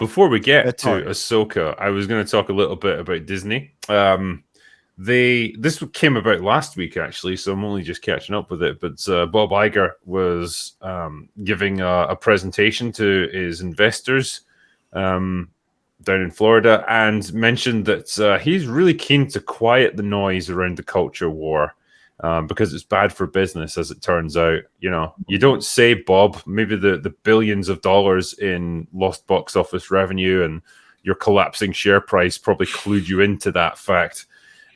Before we get That's to all right. Ahsoka, I was going to talk a little bit about Disney. This came about last week, actually, so I'm only just catching up with it. But Bob Iger was giving a presentation to his investors down in Florida and mentioned that he's really keen to quiet the noise around the culture war. Because it's bad for business, as it turns out. You know, you don't say, Bob, maybe the billions of dollars in lost box office revenue and your collapsing share price probably clued you into that fact.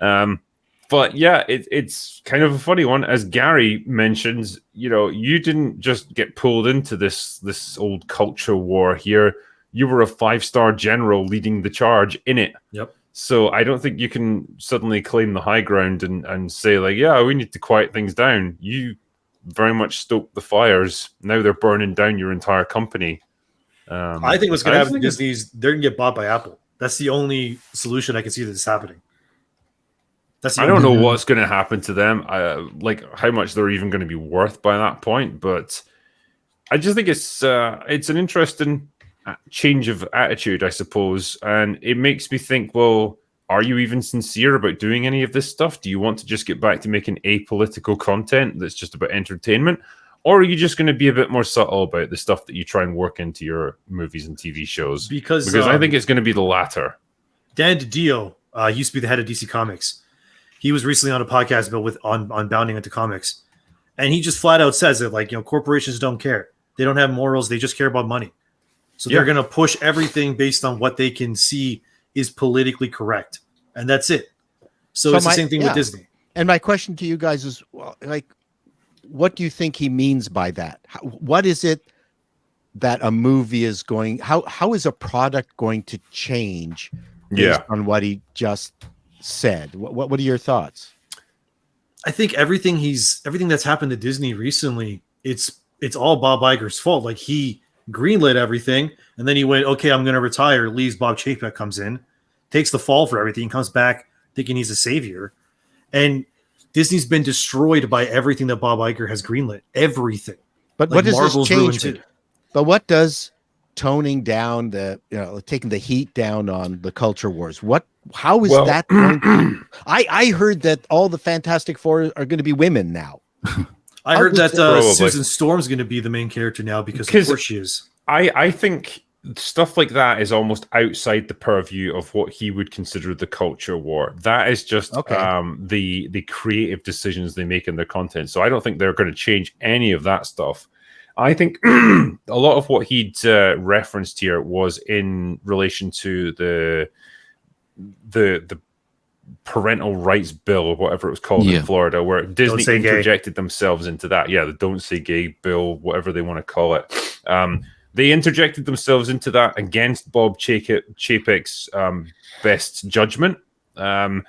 But yeah, it's kind of a funny one. As Gary mentions, you know, you didn't just get pulled into this old culture war here. You were a 5-star general leading the charge in it. Yep. So I don't think you can suddenly claim the high ground and say, like, yeah, we need to quiet things down. You very much stoked the fires. Now they're burning down your entire company. I think what's going to happen to Disney is they're going to get bought by Apple. That's the only solution I can see that is happening. I don't know what's going to happen to them, like how much they're even going to be worth by that point. But I just think it's an interesting change of attitude, I suppose, and it makes me think, well, are you even sincere about doing any of this stuff? Do you want to just get back to making apolitical content that's just about entertainment, or are you just going to be a bit more subtle about the stuff that you try and work into your movies and TV shows? Because I think it's going to be the latter. Dan DiDio used to be the head of DC Comics. He was recently on a podcast on bounding into comics, and he just flat out says that, like, you know, corporations don't care. They don't have morals. They just care about money. So they're going to push everything based on what they can see is politically correct. And that's it. So it's the same thing with Disney. And my question to you guys is, like, what do you think he means by that? What is it that a movie is going, how is a product going to change based on what he just said? What are your thoughts? I think everything that's happened to Disney recently, it's all Bob Iger's fault. Like, he greenlit everything, and then he went, okay, I'm going to retire. Leaves. Bob Chapek comes in, takes the fall for everything, comes back thinking he's a savior. And Disney's been destroyed by everything that Bob Iger has greenlit. Everything. But like, what does Marvel's this change it? But what does toning down taking the heat down on the culture wars, how is that going to, I heard that all the Fantastic Four are going to be women now. I heard that Susan Storm's going to be the main character now because of course she is. I think stuff like that is almost outside the purview of what he would consider the culture war. That is just the creative decisions they make in their content. So I don't think they're going to change any of that stuff. I think a lot of what he'd referenced here was in relation to the parental rights bill or whatever it was called in Florida, where Disney interjected themselves into that. Yeah, the Don't Say Gay bill, whatever they want to call it. They interjected themselves into that against Bob Chapek's best judgment. And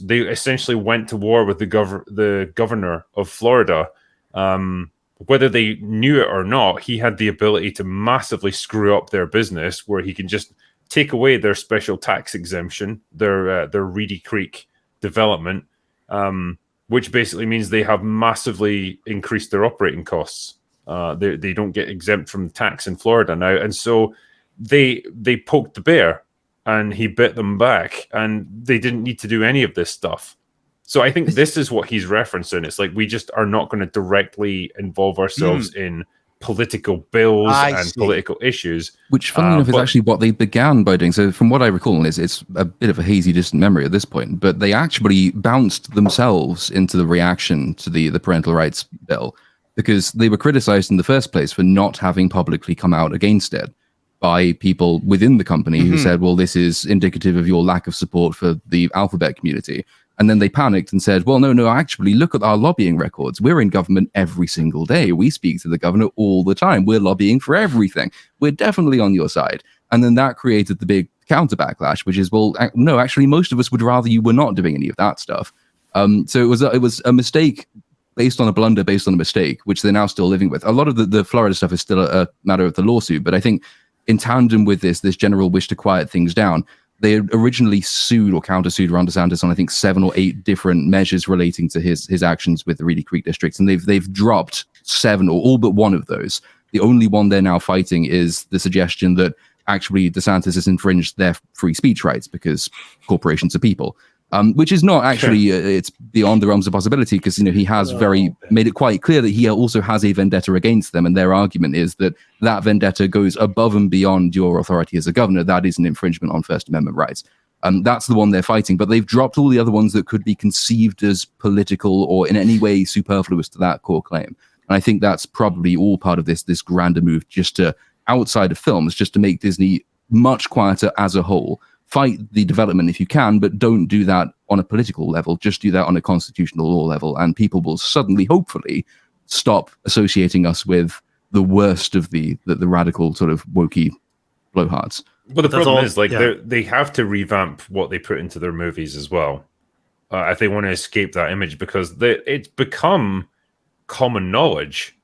they essentially went to war with the governor of Florida. Whether they knew it or not, he had the ability to massively screw up their business, where he can just take away their special tax exemption, their Reedy Creek development, which basically means they have massively increased their operating costs. They don't get exempt from tax in Florida now, and so they poked the bear, and he bit them back, and they didn't need to do any of this stuff. So I think this is what he's referencing. It's like, we just are not going to directly involve ourselves in political bills political issues. Which, funny enough, is actually what they began by doing. So from what I recall, it's a bit of a hazy, distant memory at this point, but they actually bounced themselves into the reaction to the parental rights bill, because they were criticized in the first place for not having publicly come out against it by people within the company who said, well, this is indicative of your lack of support for the alphabet community. And then they panicked and said, well, no, actually, look at our lobbying records. We're in government every single day. We speak to the governor all the time. We're lobbying for everything. We're definitely on your side. And then that created the big counter backlash, which is, well, no, actually, most of us would rather you were not doing any of that stuff. So it was a mistake based on a blunder, based on a mistake, which they're now still living with. A lot of the Florida stuff is still a matter of the lawsuit. But I think in tandem with this general wish to quiet things down, they originally sued or countersued Ron DeSantis on, I think, 7 or 8 different measures relating to his actions with the Reedy Creek districts, and they've dropped 7 or all but one of those. The only one they're now fighting is the suggestion that actually DeSantis has infringed their free speech rights because corporations are people. Which is not actually, it's beyond the realms of possibility because, he has made it quite clear that he also has a vendetta against them. And their argument is that that vendetta goes above and beyond your authority as a governor. That is an infringement on First Amendment rights. That's the one they're fighting. But they've dropped all the other ones that could be conceived as political or in any way superfluous to that core claim. And I think that's probably all part of this grander move just to, outside of films, just to make Disney much quieter as a whole. Fight the development if you can, but don't do that on a political level. Just do that on a constitutional law level, and people will suddenly, hopefully, stop associating us with the worst of the radical sort of wokey blowhards. But the problem is, they have to revamp what they put into their movies as well, if they want to escape that image, because it's become common knowledge.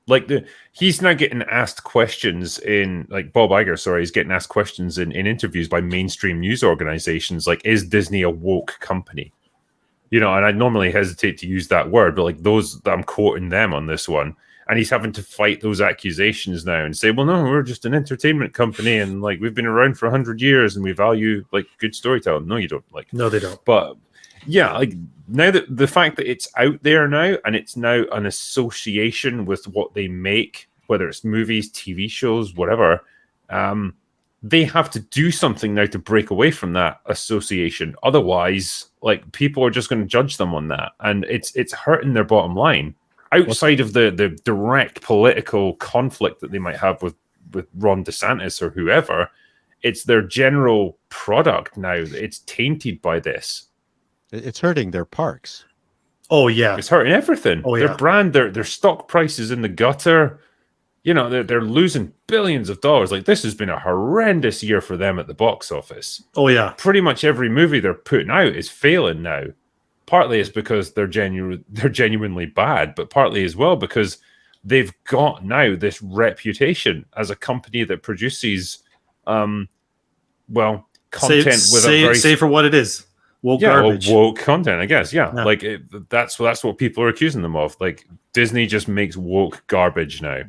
He's now getting asked questions Bob Iger, he's getting asked questions in interviews by mainstream news organizations, is Disney a woke company? And I normally hesitate to use that word, but I'm quoting them on this one. And he's having to fight those accusations now and say, well, no, we're just an entertainment company. And we've been around for 100 years and we value good storytelling. No, you don't. No, they don't. But yeah, now that the fact that it's out there now and it's now an association with what they make, whether it's movies, TV shows, whatever, they have to do something now to break away from that association. Otherwise, people are just going to judge them on that, and it's hurting their bottom line. Outside of the direct political conflict that they might have with Ron DeSantis or whoever, it's their general product now. It's tainted by this. It's hurting their parks. Oh yeah, it's hurting everything. Oh yeah, their brand, their stock prices in the gutter. They're losing billions of dollars. This has been a horrendous year for them at the box office. Oh yeah, pretty much every movie they're putting out is failing now. Partly it's because they're genuinely bad, but partly as well because they've got now this reputation as a company that produces, content say for what it is. Woke garbage. Woke content, I guess. Yeah. That's what people are accusing them of. Disney just makes woke garbage now.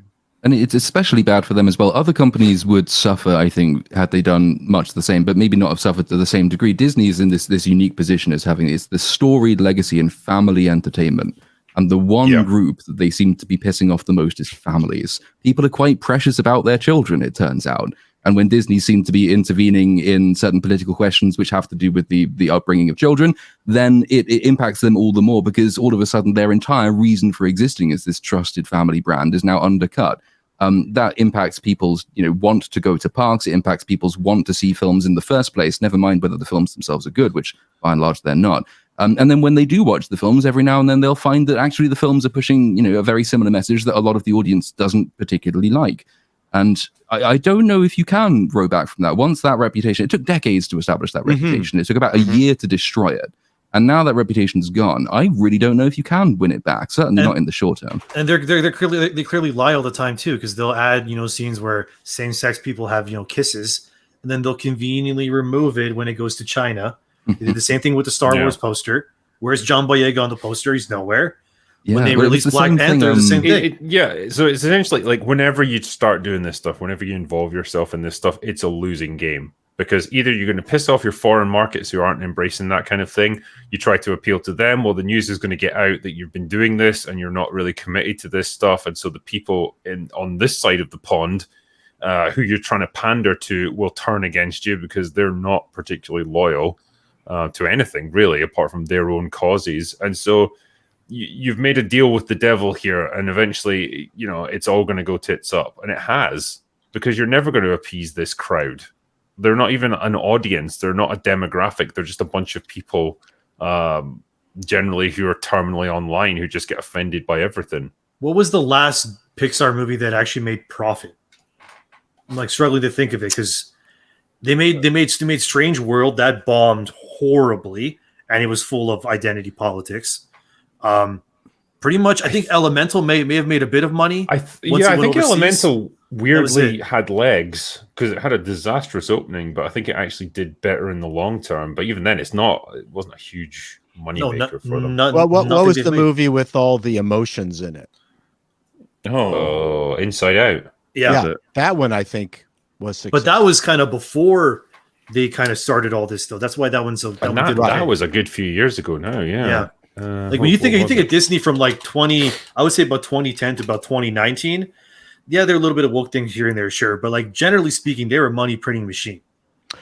And it's especially bad for them as well. Other companies would suffer, I think, had they done much the same, but maybe not have suffered to the same degree. Disney is in this unique position as having this storied legacy in family entertainment. And the one group that they seem to be pissing off the most is families. People are quite precious about their children, it turns out. And when Disney seemed to be intervening in certain political questions which have to do with the upbringing of children, then it impacts them all the more because all of a sudden their entire reason for existing as this trusted family brand is now undercut. That impacts people's want to go to parks. It impacts people's want to see films in the first place, never mind whether the films themselves are good, which by and large they're not. And then when they do watch the films, every now and then they'll find that actually the films are pushing a very similar message that a lot of the audience doesn't particularly like. And I don't know if you can row back from that. Once that reputation, it took decades to establish that reputation. It took about a year to destroy it. And now that reputation's gone, I really don't know if you can win it back. Certainly not in the short term. And they clearly lie all the time too, because they'll add scenes where same-sex people have kisses, and then they'll conveniently remove it when it goes to China. They did the same thing with the Star Wars poster. Where's John Boyega on the poster? He's nowhere. Yeah, when they released Black Panther, the same thing. So it's essentially whenever you start doing this stuff, whenever you involve yourself in this stuff, it's a losing game. Because either you're going to piss off your foreign markets who aren't embracing that kind of thing, you try to appeal to them, well, the news is going to get out that you've been doing this and you're not really committed to this stuff. And so the people on this side of the pond who you're trying to pander to will turn against you because they're not particularly loyal to anything, really, apart from their own causes. And so you've made a deal with the devil here, and eventually, it's all going to go tits up. And it has, because you're never going to appease this crowd. They're not even an audience. They're not a demographic. They're just a bunch of people, generally, who are terminally online, who just get offended by everything. What was the last Pixar movie that actually made profit? I'm struggling to think of it because they made Strange World that bombed horribly, and it was full of identity politics. Pretty much, I think Elemental may have made a bit of money. I think overseas. Elemental weirdly had legs because it had a disastrous opening, but I think it actually did better in the long term. But even then, it wasn't a huge money maker for them. What was the movie with all the emotions in it? Oh, Inside Out. Yeah, that one I think was successful. But that was kind of before they kind of started all this, though. That's why that one's that was a good few years ago now. Yeah. Like when you think of Disney from like I would say about 2010 to about 2019. Yeah, there are a little bit of woke things here and there, sure, but like generally speaking, they were a money printing machine.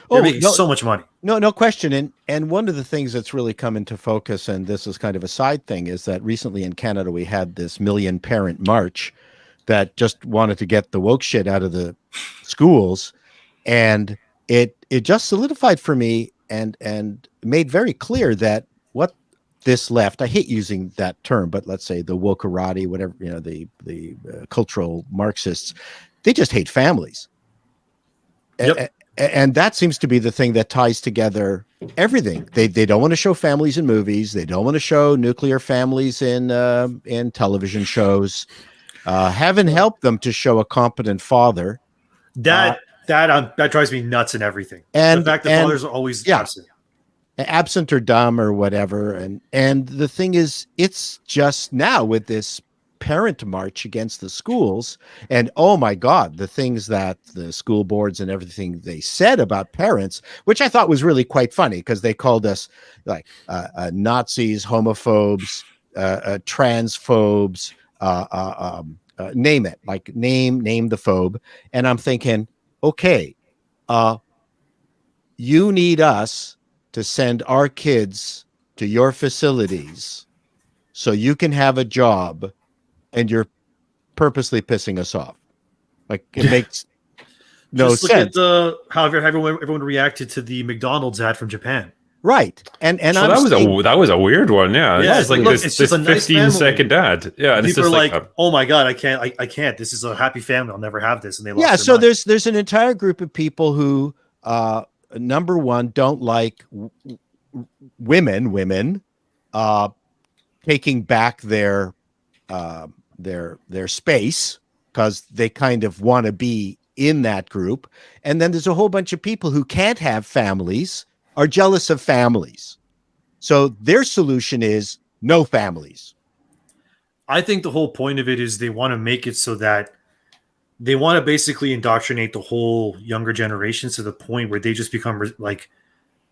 They're making so much money. No question. And one of the things that's really come into focus, and this is kind of a side thing, is that recently in Canada we had this Million Parent March that just wanted to get the woke shit out of the schools, and it just solidified for me and made very clear that what this left, I hate using that term, but let's say the wokerati, whatever, the cultural Marxists, they just hate families. Yep. And that seems to be the thing that ties together everything. They don't want to show families in movies. They don't want to show nuclear families in television shows. Haven't helped them to show a competent father. That drives me nuts and everything. And the fact that fathers are always absent or dumb or whatever. And the thing is, it's just now with this parent march against the schools, and oh my God, the things that the school boards and everything they said about parents, which I thought was really quite funny because they called us like Nazis, homophobes, transphobes, name it, like name the phobe. And I'm thinking, okay, you need us to send our kids to your facilities so you can have a job, and you're purposely pissing us off. Like, it makes no Just sense. Look at how everyone reacted to the McDonald's ad from Japan. Right. And so that was a weird one. Yeah. Yeah, it's like look, this, it's just this a nice 15-second ad. Yeah. And people it's are just like, oh my God, I can't. This is a happy family. I'll never have this. And they lost their so mind. there's an entire group of people who, number one, don't like women taking back their space because they kind of want to be in that group. And then there's a whole bunch of people who can't have families, are jealous of families. So their solution is no families. I think the whole point of it is they want to make it so that they want to basically indoctrinate the whole younger generation to the point where they just become like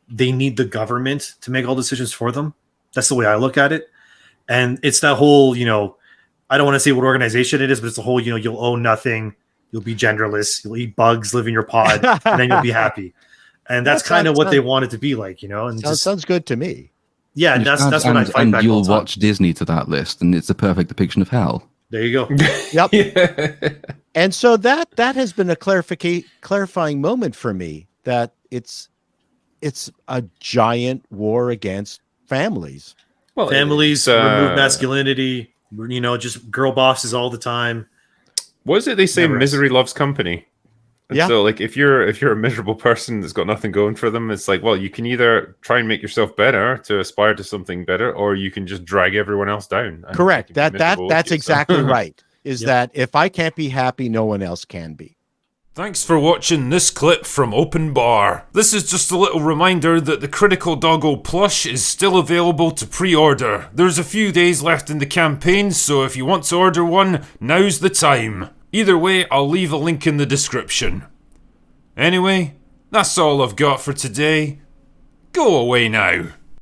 they need the government to make all decisions for them. That's the way I look at it. And it's that whole, I don't want to say what organization it is, but it's the whole, you'll own nothing, you'll be genderless, you'll eat bugs, live in your pod, and then you'll be happy. And that's kind of what they want it to be like, and sounds good to me. Yeah, and that's what I fight back. And you'll watch Disney to that list, and it's a perfect depiction of hell. There you go. Yep. Yeah. And so that has been a clarifying moment for me, that it's a giant war against families. Well, families, remove masculinity, just girl bosses all the time. What is it they say? Misery loves company. And so, like, if you're a miserable person that's got nothing going for them, it's like, well, you can either try and make yourself better to aspire to something better, or you can just drag everyone else down. Correct. That's exactly right. Is that if I can't be happy, no one else can be. Thanks for watching this clip from Open Bar. This is just a little reminder that the Critical Doggo plush is still available to pre-order. There's a few days left in the campaign, so if you want to order one, now's the time. Either way, I'll leave a link in the description. Anyway, that's all I've got for today. Go away now.